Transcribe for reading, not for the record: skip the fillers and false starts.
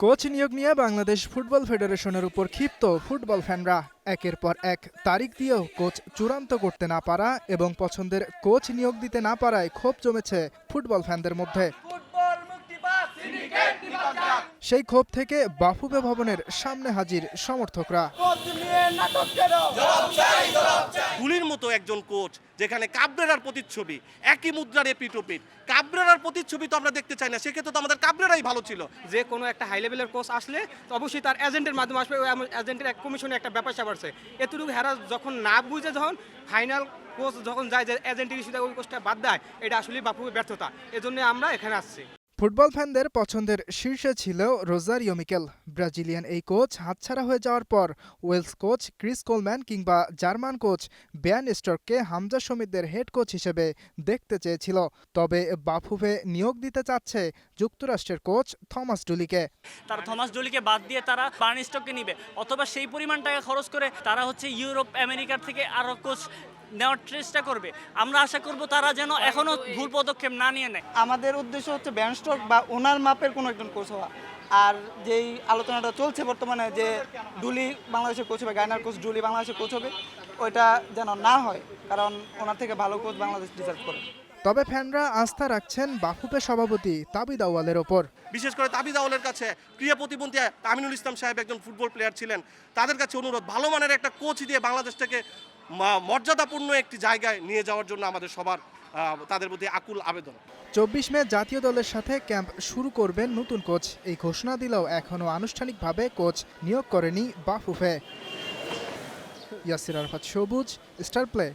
Coach নিয়োগ নিয়ে Bangladesh football ফেডারেশনের উপর ক্ষিপ্ত ফুটবল ফ্যানরা। একের পর এক তারিখ দিয়েও কোচ চূড়ান্ত করতে না পারা এবং পছন্দের কোচ নিয়োগ দিতে না পারায় ক্ষোভ জমেছে ফুটবল ফ্যানদের মধ্যে। সেই ক্ষোভ থেকে বাফুফে ভবনের সামনে হাজির সমর্থকরা। গুলির মতো একজন কোচ, যেখানে কাবরেরার প্রতিচ্ছবি, একই মুদ্রার এপিটোপিট। কাবরেরার প্রতিচ্ছবি তো আমরা দেখতে চাই না, সেক্ষেত্রে তো আমাদের কাবরেরাই ভালো ছিল। যে কোনো একটা হাই লেভেলের কোচ আসলে তো অবশ্যই তার এজেন্টের মাধ্যমে আসবে, ওই এজেন্টের এক কমিশনে একটা ব্যাপার স্যাপার আছে। এতটুকু হেরা যখন না বুঝে যখন ফাইনাল কোচ যখন যায় যে এজেন্টের ইস্যুতে ওই কোচটা বাদ দেয়, এটা আসলে বাফুফের ব্যর্থতা। এজন্য আমরা এখানে আসছি। ফুটবল ফ্যানদের পছন্দের শীর্ষে ছিল রোজারিও মিকেল। ব্রাজিলিয়ান এই কোচ হাতছাড়া হয়ে যাওয়ার পর ওয়েলস কোচ ক্রিস কোলম্যান কিংবা জার্মান কোচ বেয়ান স্টর্ককে হামজা সমিতদের হেড কোচ হিসেবে দেখতে চেয়েছিল। তবে বাফুফে নিয়োগ দিতে চাচ্ছে যুক্তরাষ্ট্রের কোচ থমাস ডুলিকে। তারা থমাস ডুলিকে বাদ দিয়ে তারা বার্ন স্টককে নিবে, অথবা সেই পরিমাণ টাকা খরচ করে তারা ইউরোপ আমেরিকার থেকে আরও কোচ নেওয়ার চেষ্টা করবে। আমরা আশা করব তারা যেন এখনো ভুল পদক্ষেপ না নিয়ে নেয়। আমাদের উদ্দেশ্য হচ্ছে বেয়ান স্টক বা ওনার মাপের কোনো একজন কোচ হওয়া। আর যেই আলোচনাটা চলছে বর্তমানে যে ডুলি বাংলাদেশের কোচ হবে, গায়নার কোচ ডুলি বাংলাদেশের কোচ হবে, ওইটা যেন না হয়, কারণ ওনার থেকে ভালো কোচ বাংলাদেশ ডিজার্ভ করে। তবে ফ্যানরা আস্থা রাখছেন বাফুফে সভাপতি তাবিদ আউয়ালের ওপর। বিশেষ করে তাবিদ আউয়ালের কাছে, ক্রীড়া প্রতিমন্ত্রী আমিনুল ইসলাম সাহেব একজন ফুটবল প্লেয়ার ছিলেন, তাদের কাছে অনুরোধ, ভালো মানের একটা কোচ দিয়ে বাংলাদেশটাকে মর্যাদাপূর্ণ একটি জায়গায় নিয়ে যাওয়ার জন্য আমাদের সবার তাদের প্রতি আকুল আবেদন। 24 মে জাতীয় দলের সাথে ক্যাম্প শুরু করবেন নতুন কোচ। এই ঘোষণা দিলেও এখনও আনুষ্ঠানিকভাবে কোচ নিয়োগ করেনি বাফুফে। ইয়াসির আরাফাত সবুজ, স্টার প্লে।